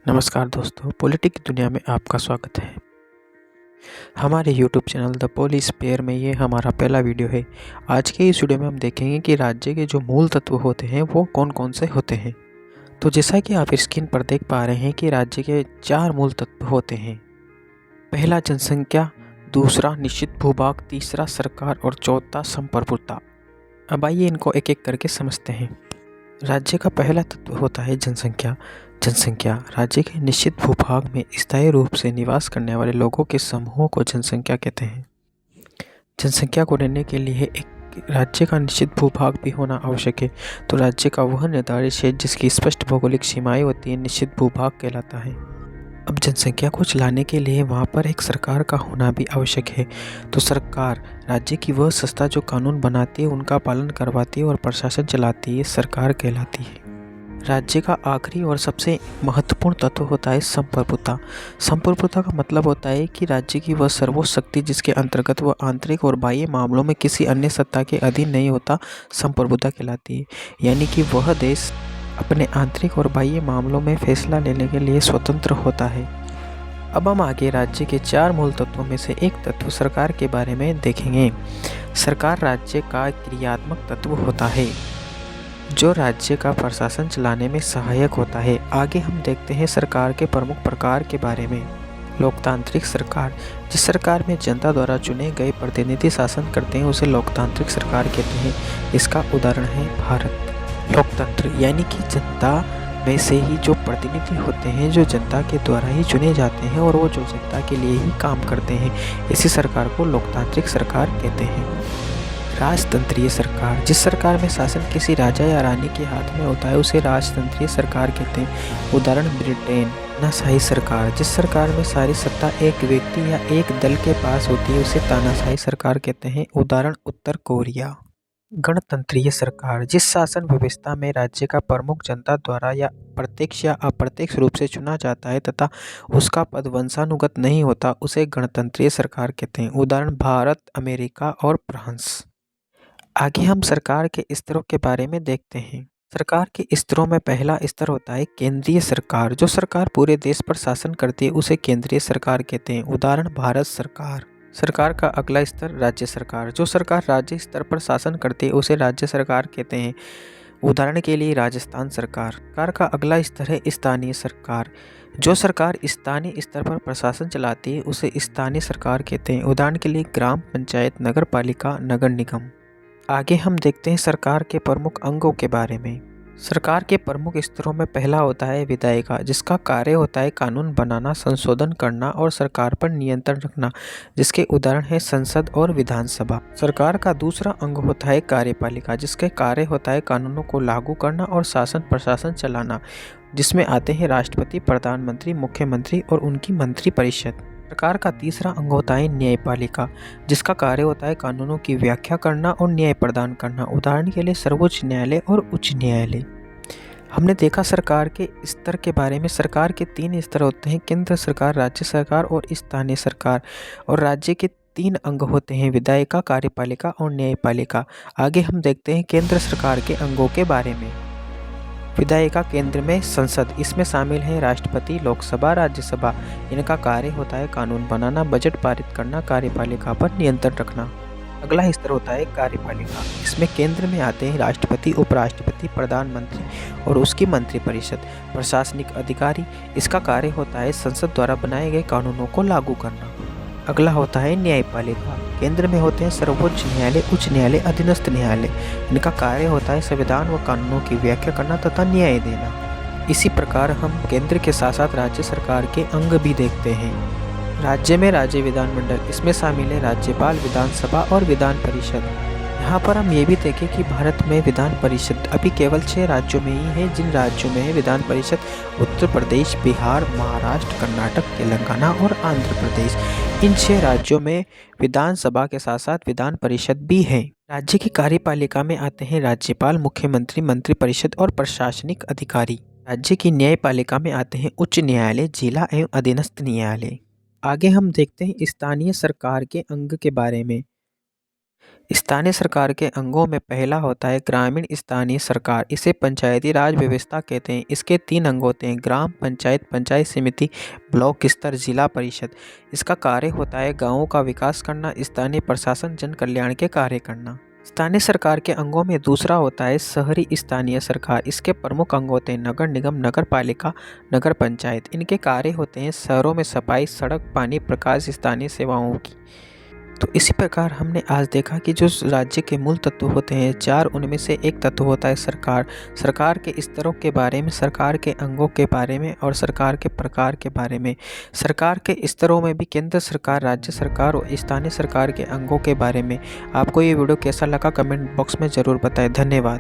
नमस्कार दोस्तों, पॉलिटिक की दुनिया में आपका स्वागत है। हमारे YouTube channel the police pair में ये हमारा पहला वीडियो है। आज के इस वीडियो में हम देखेंगे कि राज्य के जो मूल तत्व होते हैं वो कौन कौन से होते हैं। तो जैसा कि आप स्क्रीन पर देख पा रहे हैं कि राज्य के 4 मूल तत्व होते हैं। पहला जनसंख्या, दूसरा निश्चित भूभाग, तीसरा सरकार और चौथा संप्रभुता। अब आइए इनको एक एक करके समझते हैं। राज्य का पहला तत्व होता है जनसंख्या। जनसंख्या राज्य के निश्चित भूभाग में स्थायी रूप से निवास करने वाले लोगों के समूहों को जनसंख्या कहते हैं। जनसंख्या को लेने के लिए एक राज्य का निश्चित भूभाग भी होना आवश्यक है। तो राज्य का वह निर्धारित क्षेत्र जिसकी स्पष्ट भौगोलिक सीमाएं होती हैं निश्चित भूभाग कहलाता है। अब जनसंख्या को चलाने के लिए वहाँ पर एक सरकार का होना भी आवश्यक है। तो सरकार राज्य की वह संस्था जो कानून बनाती है, उनका पालन करवाती है और प्रशासन चलाती है, सरकार कहलाती है। राज्य का आखिरी और सबसे महत्वपूर्ण तत्व होता है संप्रभुता। संप्रभुता का मतलब होता है कि राज्य की वह सर्वोच्च शक्ति जिसके अंतर्गत वह आंतरिक और बाह्य मामलों में किसी अन्य सत्ता के अधीन नहीं होता, संप्रभुता कहलाती है। यानी कि वह देश अपने आंतरिक और बाह्य मामलों में फैसला लेने के लिए स्वतंत्र होता है। अब हम आगे राज्य के 4 मूल तत्वों में से एक तत्व सरकार के बारे में देखेंगे। सरकार राज्य का क्रियात्मक तत्व होता है जो राज्य का प्रशासन चलाने में सहायक होता है। आगे हम देखते हैं सरकार के प्रमुख प्रकार के बारे में। लोकतांत्रिक सरकार, जिस सरकार में जनता द्वारा चुने गए प्रतिनिधि शासन करते हैं उसे लोकतांत्रिक सरकार कहते हैं। इसका उदाहरण है भारत। लोकतंत्र यानी कि जनता में से ही जो प्रतिनिधि होते हैं जो जनता के द्वारा ही चुने जाते हैं और वो जो जनता के लिए ही काम करते हैं, इसी सरकार को लोकतांत्रिक सरकार कहते हैं। राजतंत्रीय सरकार, जिस सरकार में शासन किसी राजा या रानी के हाथ में होता है उसे राजतंत्रीय सरकार कहते हैं। उदाहरण ब्रिटेन। तानाशाही सरकार, जिस सरकार में सारी सत्ता एक व्यक्ति या एक दल के पास होती है उसे तानाशाही सरकार कहते हैं। उदाहरण उत्तर कोरिया। गणतंत्रीय सरकार, जिस शासन व्यवस्था में राज्य का प्रमुख जनता द्वारा या प्रत्यक्ष या अप्रत्यक्ष रूप से चुना जाता है तथा उसका पद वंशानुगत नहीं होता उसे गणतंत्रीय सरकार कहते हैं। उदाहरण भारत, अमेरिका और फ्रांस। आगे हम सरकार के स्तरों के बारे में देखते हैं। सरकार के स्तरों में पहला स्तर होता है केंद्रीय सरकार। जो सरकार पूरे देश पर शासन करती है उसे केंद्रीय सरकार कहते हैं। उदाहरण भारत सरकार। सरकार का अगला स्तर राज्य सरकार। जो सरकार राज्य स्तर पर शासन करती है उसे राज्य सरकार कहते हैं। उदाहरण के लिए राजस्थान सरकार। सरकार का अगला स्तर है स्थानीय सरकार। जो सरकार स्थानीय स्तर पर प्रशासन चलाती है उसे स्थानीय सरकार कहते हैं। उदाहरण के लिए ग्राम पंचायत, नगर पालिका, नगर निगम। आगे हम देखते हैं सरकार के प्रमुख अंगों के बारे में। सरकार के प्रमुख स्तरों में पहला होता है विधायिका, जिसका कार्य होता है कानून बनाना, संशोधन करना और सरकार पर नियंत्रण रखना, जिसके उदाहरण है संसद और विधानसभा। सरकार का दूसरा अंग होता है कार्यपालिका, जिसके कार्य होता है कानूनों को लागू करना और शासन प्रशासन चलाना, जिसमें आते हैं राष्ट्रपति, प्रधानमंत्री, मुख्यमंत्री और उनकी मंत्रिपरिषद। सरकार का तीसरा अंग होता है न्यायपालिका, जिसका कार्य होता है कानूनों की व्याख्या करना और न्याय प्रदान करना। उदाहरण के लिए सर्वोच्च न्यायालय और उच्च न्यायालय। हमने देखा सरकार के स्तर के बारे में। सरकार के 3 स्तर होते हैं, केंद्र सरकार, राज्य सरकार और स्थानीय सरकार। और राज्य के 3 अंग होते हैं, विधायिका, कार्यपालिका और न्यायपालिका। आगे हम देखते हैं केंद्र सरकार के अंगों के बारे में। विधायिका केंद्र में संसद, इसमें शामिल है राष्ट्रपति, लोकसभा, राज्यसभा। इनका कार्य होता है कानून बनाना, बजट पारित करना, कार्यपालिका पर नियंत्रण रखना। अगला स्तर होता है कार्यपालिका। इसमें केंद्र में आते हैं राष्ट्रपति, उपराष्ट्रपति, प्रधानमंत्री और उसकी मंत्रिपरिषद। प्रशासनिक अधिकारी, इसका कार्य होता है संसद द्वारा बनाए गए कानूनों को लागू करना। अगला होता है न्यायपालिका। केंद्र में होते हैं सर्वोच्च न्यायालय, उच्च न्यायालय, अधीनस्थ न्यायालय। इनका कार्य होता है संविधान व कानूनों की व्याख्या करना तथा न्याय देना। इसी प्रकार हम केंद्र के साथ साथ राज्य सरकार के अंग भी देखते हैं। राज्य में राज्य विधानमंडल, इसमें शामिल है राज्यपाल, विधानसभा और विधान परिषद। यहाँ पर हम ये भी देखें कि भारत में विधान परिषद अभी केवल 6 राज्यों में ही है। जिन राज्यों में है विधान परिषद उत्तर प्रदेश, बिहार, महाराष्ट्र, कर्नाटक, तेलंगाना और आंध्र प्रदेश। इन 6 राज्यों में विधानसभा के साथ साथ विधान परिषद भी है। राज्य की कार्यपालिका में आते हैं राज्यपाल, मुख्यमंत्री, मंत्रिपरिषद और प्रशासनिक अधिकारी। राज्य की न्यायपालिका में आते हैं उच्च न्यायालय, जिला एवं अधीनस्थ न्यायालय। आगे हम देखते हैं स्थानीय सरकार के अंग के बारे में। स्थानीय सरकार के अंगों में पहला होता है ग्रामीण स्थानीय सरकार। इसे पंचायती राज व्यवस्था कहते हैं। इसके 3 अंग होते हैं: ग्राम पंचायत, पंचायत समिति, ब्लॉक स्तर, जिला परिषद। इसका कार्य होता है गांवों का विकास करना, स्थानीय प्रशासन, जन कल्याण के कार्य करना। स्थानीय सरकार के अंगों में दूसरा होता है शहरी स्थानीय सरकार। इसके प्रमुख अंग होते हैं नगर निगम, नगर पालिका, नगर पंचायत। इनके कार्य होते हैं शहरों में सफाई, सड़क, पानी, प्रकाश, स्थानीय सेवाओं की। तो इसी प्रकार हमने आज देखा कि जो राज्य के मूल तत्व होते हैं 4, उनमें से एक तत्व होता है सरकार। सरकार के स्तरों के बारे में, सरकार के अंगों के बारे में और सरकार के प्रकार के बारे में। सरकार के स्तरों में भी केंद्र सरकार, राज्य सरकार और स्थानीय सरकार के अंगों के बारे में। आपको ये वीडियो कैसा लगा कमेंट बॉक्स में ज़रूर बताएं। धन्यवाद।